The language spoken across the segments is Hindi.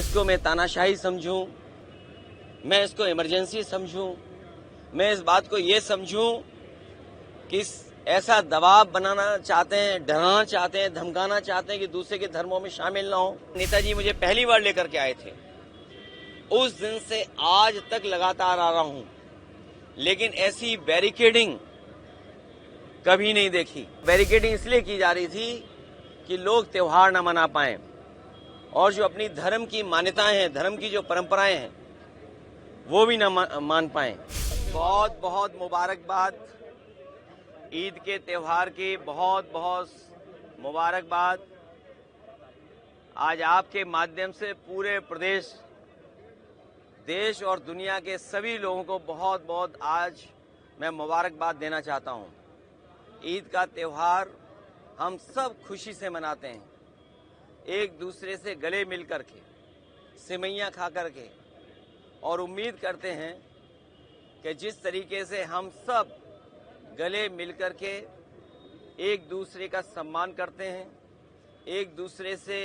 इसको मैं तानाशाही समझूं, मैं इसको इमरजेंसी समझूं, मैं इस बात को ये समझूं कि ऐसा दबाव बनाना चाहते हैं, डराना चाहते हैं, धमकाना चाहते हैं कि दूसरे के धर्मों में शामिल ना हो। नेताजी मुझे पहली बार लेकर के आए थे, उस दिन से आज तक लगातार आ रहा हूं, लेकिन ऐसी बैरिकेडिंग कभी नहीं देखी। बैरिकेडिंग इसलिए की जा रही थी कि लोग त्योहार न मना पाएं और जो अपनी धर्म की मान्यताएं हैं, धर्म की जो परंपराएं हैं, वो भी न मान पाएं। बहुत बहुत मुबारकबाद, ईद के त्योहार की बहुत बहुत मुबारकबाद। आज आपके माध्यम से पूरे प्रदेश, देश और दुनिया के सभी लोगों को बहुत बहुत आज मैं मुबारकबाद देना चाहता हूं। ईद का त्योहार हम सब खुशी से मनाते हैं, एक दूसरे से गले मिल करके, सिवैयां खा करके, और उम्मीद करते हैं कि जिस तरीके से हम सब गले मिल करके एक दूसरे का सम्मान करते हैं, एक दूसरे से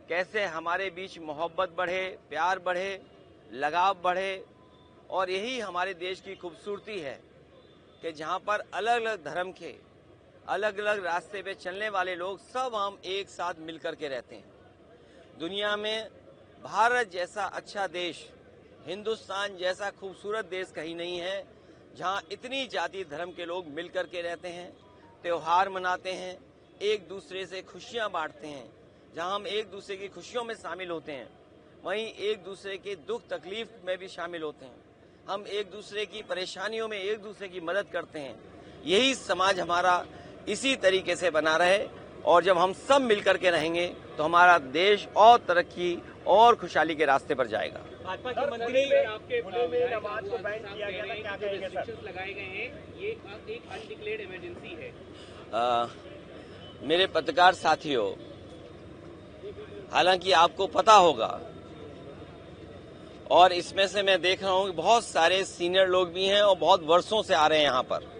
कैसे हमारे बीच मोहब्बत बढ़े, प्यार बढ़े, लगाव बढ़े, और यही हमारे देश की खूबसूरती है कि जहां पर अलग अलग धर्म के, अलग अलग रास्ते पे चलने वाले लोग सब हम एक साथ मिलकर के रहते हैं। दुनिया में भारत जैसा अच्छा देश, हिंदुस्तान जैसा खूबसूरत देश कहीं नहीं है जहां इतनी जाति धर्म के लोग मिलकर के रहते हैं, त्योहार मनाते हैं, एक दूसरे से खुशियां बांटते हैं। जहां हम एक दूसरे की खुशियों में शामिल होते हैं, वहीं एक दूसरे के दुख तकलीफ में भी शामिल होते हैं। हम एक दूसरे की परेशानियों में एक दूसरे की मदद करते हैं। यही समाज हमारा इसी तरीके से बना रहे, और जब हम सब मिलकर के रहेंगे तो हमारा देश और तरक्की और खुशहाली के रास्ते पर जाएगा। भाजपा के मंत्री आपके नमाज को बैन किया गया था, क्या कहेंगे सर? लगाए गए हैं, ये एक अनडिक्लेयर्ड इमरजेंसी है। मेरे पत्रकार साथियों, हालांकि आपको पता होगा, और इसमें से मैं देख रहा हूं कि बहुत सारे सीनियर लोग भी हैं और बहुत वर्षों से आ रहे हैं यहां पर,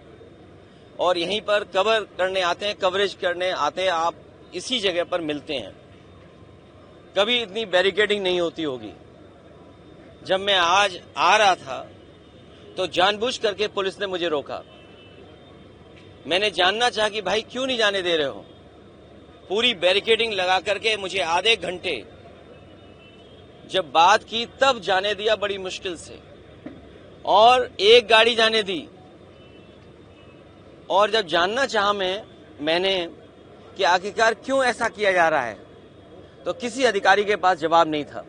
और यहीं पर कवर करने आते हैं, कवरेज करने आते हैं। आप इसी जगह पर मिलते हैं। कभी इतनी बैरिकेडिंग नहीं होती होगी। जब मैं आज आ रहा था तो जानबूझ करके पुलिस ने मुझे रोका। मैंने जानना चाहा कि भाई क्यों नहीं जाने दे रहे हो। पूरी बैरिकेडिंग लगा करके मुझे आधे घंटे जब बात की तब जाने दिया, बड़ी मुश्किल से, और एक गाड़ी जाने दी। और जब जानना चाहा मैंने कि आखिरकार क्यों ऐसा किया जा रहा है, तो किसी अधिकारी के पास जवाब नहीं था।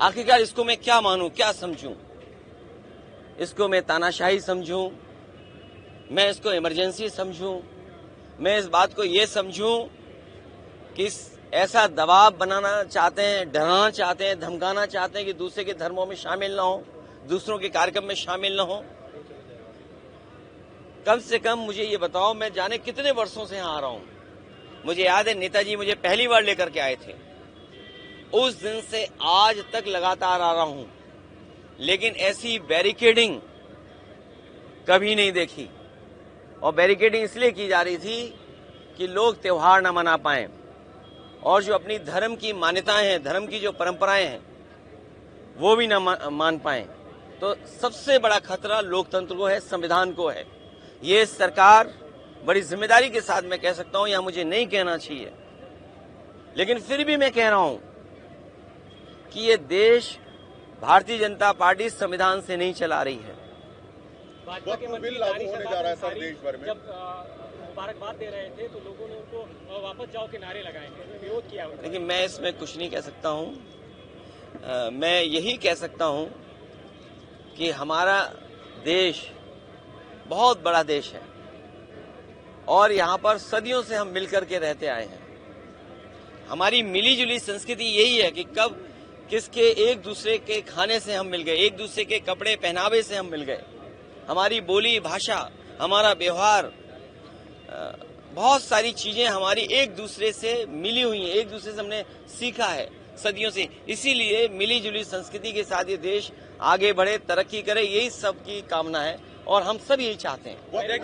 आखिरकार इसको मैं क्या मानूं, क्या समझूं? इसको मैं तानाशाही समझूं, मैं इसको इमरजेंसी समझूं, मैं इस बात को ये समझूं कि ऐसा दबाव बनाना चाहते हैं, डराना चाहते हैं, धमकाना चाहते हैं कि दूसरे के धर्मों में शामिल ना हो, दूसरों के कार्यक्रम में शामिल ना हो। कम से कम मुझे ये बताओ, मैं जाने कितने वर्षों से यहाँ आ रहा हूँ। मुझे याद है नेताजी मुझे पहली बार लेकर के आए थे, उस दिन से आज तक लगातार आ रहा हूं, लेकिन ऐसी बैरिकेडिंग कभी नहीं देखी। और बैरिकेडिंग इसलिए की जा रही थी कि लोग त्योहार न मना पाएं और जो अपनी धर्म की मान्यताएं हैं, धर्म की जो परंपराएं हैं, वो भी न मान पाएं। तो सबसे बड़ा खतरा लोकतंत्र को है, संविधान को है। ये सरकार बड़ी जिम्मेदारी के साथ मैं कह सकता हूं, यह मुझे नहीं कहना चाहिए, लेकिन फिर भी मैं कह रहा हूं कि ये देश भारतीय जनता पार्टी संविधान से नहीं चला रही है। भाजपा के मंत्री होने जा रहा है सर देश भर में। जब मुबारकबाद दे रहे थे तो लोगों ने उनको वापस जाओ के नारे लगाए थे, विरोध किया। लेकिन मैं इसमें कुछ नहीं कह सकता हूं। मैं यही कह सकता हूं कि हमारा देश बहुत बड़ा देश है और यहाँ पर सदियों से हम मिलकर के रहते आए हैं। हमारी मिली जुली संस्कृति यही है कि कब किसके एक दूसरे के खाने से हम मिल गए, एक दूसरे के कपड़े पहनावे से हम मिल गए। हमारी बोली भाषा, हमारा व्यवहार, बहुत सारी चीजें हमारी एक दूसरे से मिली हुई हैं, एक दूसरे से हमने सीखा है सदियों से। इसीलिए मिली जुली संस्कृति के साथ ये देश आगे बढ़े, तरक्की करे, यही सबकी कामना है। और हम सब यही चाहते हैं।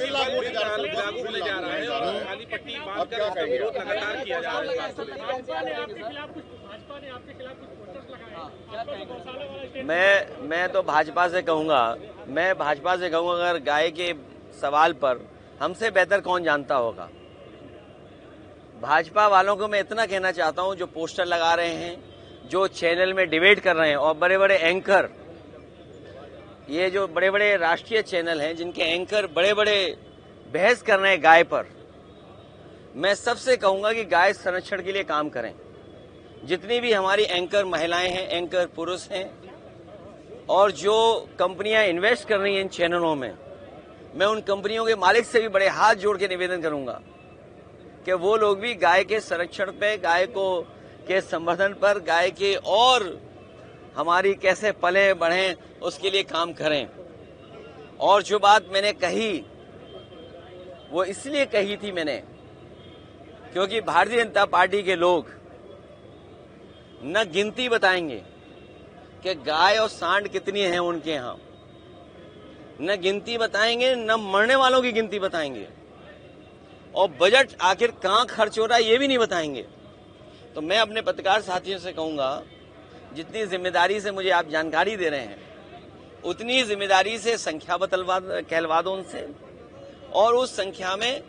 लागू होने जा रहा है और काली पट्टी बांधकर विरोध लगातार किया जा रहा है। भाजपा ने आपके खिलाफ कुछ पोस्टर्स लगाए। मैं तो भाजपा से कहूंगा, अगर गाय के सवाल पर हमसे बेहतर कौन जानता होगा। भाजपा वालों को मैं इतना कहना चाहता हूं, जो पोस्टर लगा रहे हैं, जो चैनल में डिबेट कर रहे हैं, और बड़े बड़े एंकर, ये जो बड़े बड़े राष्ट्रीय चैनल हैं जिनके एंकर बड़े बड़े बहस कर रहे हैं गाय पर, मैं सबसे कहूंगा कि गाय संरक्षण के लिए काम करें। जितनी भी हमारी एंकर महिलाएं हैं, एंकर पुरुष हैं, और जो कंपनियां इन्वेस्ट कर रही हैं इन चैनलों में, मैं उन कंपनियों के मालिक से भी बड़े हाथ जोड़ के निवेदन करूंगा कि वो लोग भी गाय के संरक्षण पे, गाय को के संवर्धन पर, गाय के और हमारी कैसे पले बढ़े उसके लिए काम करें। और जो बात मैंने कही वो इसलिए कही थी मैंने, क्योंकि भारतीय जनता पार्टी के लोग न गिनती बताएंगे कि गाय और सांड कितनी हैं उनके यहां, न गिनती बताएंगे, न मरने वालों की गिनती बताएंगे, और बजट आखिर कहां खर्च हो रहा है ये भी नहीं बताएंगे। तो मैं अपने पत्रकार साथियों से कहूंगा, जितनी जिम्मेदारी से मुझे आप जानकारी दे रहे हैं, उतनी जिम्मेदारी से संख्या कहलवा दो उनसे, और उस संख्या में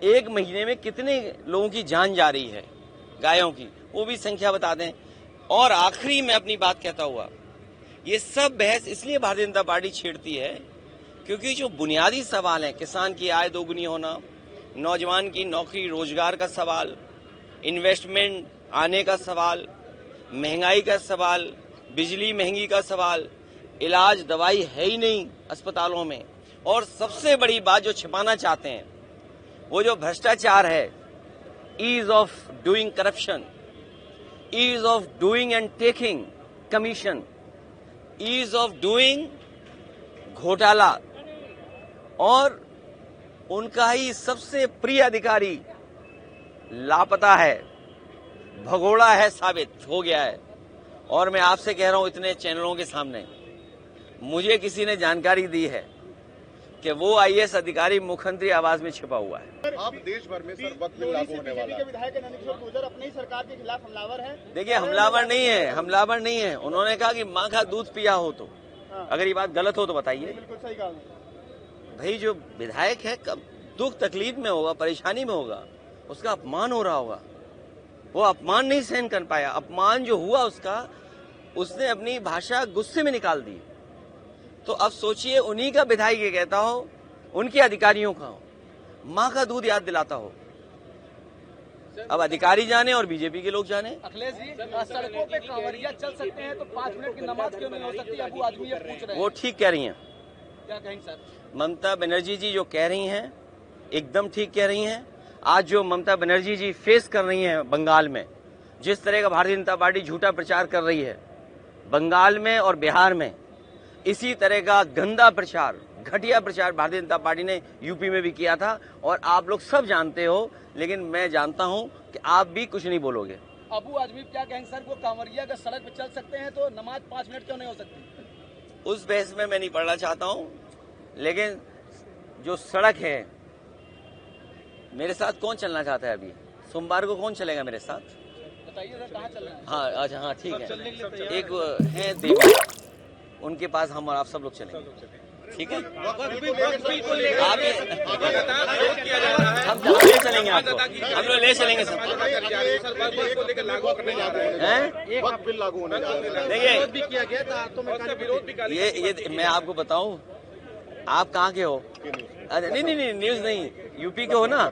एक महीने में कितने लोगों की जान जा रही है गायों की, वो भी संख्या बता दें। और आखिरी में अपनी बात कहता हुआ, ये सब बहस इसलिए भारतीय जनता पार्टी छेड़ती है क्योंकि जो बुनियादी सवाल है, किसान की आय दोगुनी होना, नौजवान की नौकरी रोजगार का सवाल, इन्वेस्टमेंट आने का सवाल, महंगाई का सवाल, बिजली महंगी का सवाल, इलाज दवाई है ही नहीं अस्पतालों में, और सबसे बड़ी बात जो छिपाना चाहते हैं वो जो भ्रष्टाचार है, ease of doing corruption, ease of doing and taking commission, ease of doing घोटाला, और उनका ही सबसे प्रिय अधिकारी लापता है, भगोड़ा है, साबित हो गया है। और मैं आपसे कह रहा हूं इतने चैनलों के सामने, मुझे किसी ने जानकारी दी है कि वो आईएएस अधिकारी मुख्यमंत्री आवास में छिपा हुआ है। आप देश भर में सर वक्त लागू होने वाला है। विधायक नंदकिशोर गुर्जर अपनी ही सरकार के खिलाफ हमलावर हैं। देखिए, हमलावर नहीं है। उन्होंने कहा कि माँ का दूध पिया हो तो, अगर ये बात गलत हो तो बताइए। बिल्कुल सही कहा भाई, जो विधायक है कब दुख तकलीफ में होगा, परेशानी में होगा, उसका अपमान हो रहा होगा, वो अपमान नहीं सहन कर पाया। अपमान जो हुआ उसने अपनी भाषा गुस्से में निकाल दी। तो अब सोचिए, उन्हीं का विधायक ये कहता हो, उनके अधिकारियों का हो, माँ का दूध याद दिलाता हो। अब अधिकारी जाने और बीजेपी के लोग जाने। अखिलेश जी, सड़कों पे कांवरिया चल सकते हैं तो 5 मिनट की नमाज क्यों नहीं हो सकती? अबू आदमी ये पूछ रहे हैं। वो ठीक कह रही हैं। क्या कहेंगे सर? ममता बनर्जी जी जो कह रही हैं एकदम ठीक कह रही हैं। आज जो ममता बनर्जी जी फेस कर रही हैं बंगाल में, जिस तरह का भारतीय जनता पार्टी झूठा प्रचार कर रही है बंगाल में और बिहार में, इसी तरह का गंदा प्रचार, घटिया प्रचार भारतीय जनता पार्टी ने यूपी में भी किया था, और आप लोग सब जानते हो। लेकिन मैं जानता हूं कि आप भी कुछ नहीं बोलोगे। अबू आजमी क्या कहेंगे सर? वो कांवरिया अगर सड़क पे चल सकते हैं तो नमाज 5 मिनट क्यों नहीं हो सकती? उस बहस में मैं नहीं पढ़ना चाहता हूं, लेकिन जो सड़क है, मेरे साथ कौन चलना चाहता है? अभी सोमवार को कौन चलेगा मेरे साथ? बताइए सर, कहाँ चल रहे हैं? हाँ, अच्छा, हाँ, ठीक है। एक है देवी, उनके पास हम और आप सब लोग चलेंगे, ठीक है? आप हम जहाँ ले चलेंगे आपको, हम लोग ले चलेंगे सब। देखिए, ये मैं आपको बताऊं, आप कहाँ के हो? नहीं, न्यूज नहीं, यूपी के हो ना।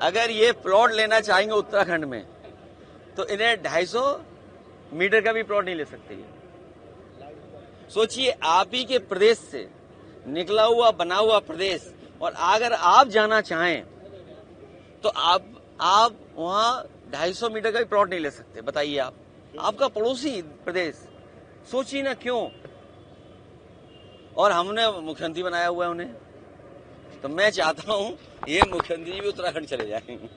अगर ये प्लॉट लेना चाहेंगे उत्तराखंड में तो इन्हें 250 मीटर का भी प्लॉट नहीं ले सकते। सोचिए, आप ही के प्रदेश से निकला हुआ बना हुआ प्रदेश, और अगर आप जाना चाहें तो आप वहां 250 मीटर का भी प्लॉट नहीं ले सकते। बताइए, आप आपका पड़ोसी प्रदेश, सोचिए ना क्यों। और हमने मुख्यमंत्री बनाया हुआ है उन्हें, तो मैं चाहता हूं ये मुख्यमंत्री भी उत्तराखंड चले जाएंगे।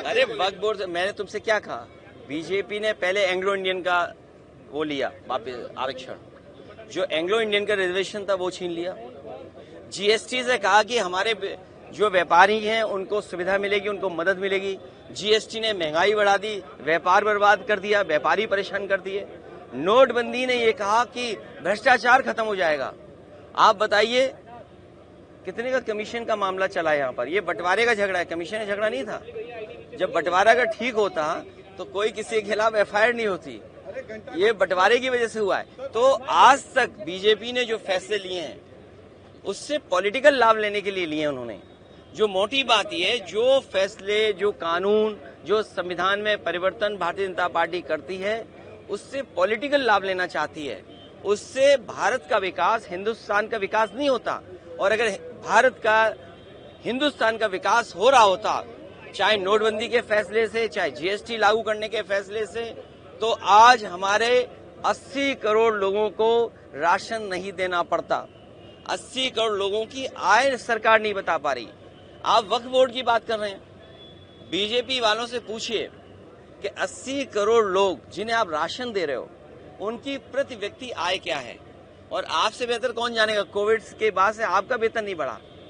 अरे वक्फ बोर्ड, मैंने तुमसे क्या कहा? बीजेपी ने पहले एंग्लो इंडियन का वो लिया वापस आरक्षण, जो एंग्लो इंडियन का रिजर्वेशन था वो छीन लिया। जीएसटी से कहा कि हमारे जो व्यापारी हैं उनको सुविधा मिलेगी, उनको मदद मिलेगी। जीएसटी ने महंगाई बढ़ा दी, व्यापार बर्बाद कर दिया, व्यापारी परेशान कर दिए। नोटबंदी ने ये कहा कि भ्रष्टाचार खत्म हो जाएगा। आप बताइए कितने का कमीशन का मामला चला यहाँ पर? ये बंटवारे का झगड़ा है, कमीशन का झगड़ा नहीं था। जब बंटवारा का ठीक होता तो कोई किसी के खिलाफ एफआईआर नहीं होती, ये बंटवारे की वजह से हुआ है। तो आज तक बीजेपी ने जो फैसले लिए हैं उससे पॉलिटिकल लाभ लेने के लिए लिए उन्होंने। जो मोटी बात ये है, जो फैसले, जो कानून, जो संविधान में परिवर्तन भारतीय जनता पार्टी करती है उससे पॉलिटिकल लाभ लेना चाहती है। उससे भारत का विकास, हिंदुस्तान का विकास नहीं होता। और अगर भारत का, हिंदुस्तान का विकास हो रहा होता, चाहे नोटबंदी के फैसले से, चाहे जीएसटी लागू करने के फैसले से, तो आज हमारे 80 करोड़ लोगों को राशन नहीं देना पड़ता। 80 करोड़ लोगों की आय सरकार नहीं बता पा रही। आप वक्फ बोर्ड की बात कर रहे हैं, बीजेपी वालों से पूछिए कि 80 करोड़ लोग जिन्हें आप राशन दे रहे हो उनकी प्रति व्यक्ति आय क्या है। और आपसे बेहतर कौन जानेगा, कोविड के बाद से आपका वेतन नहीं बढ़ा।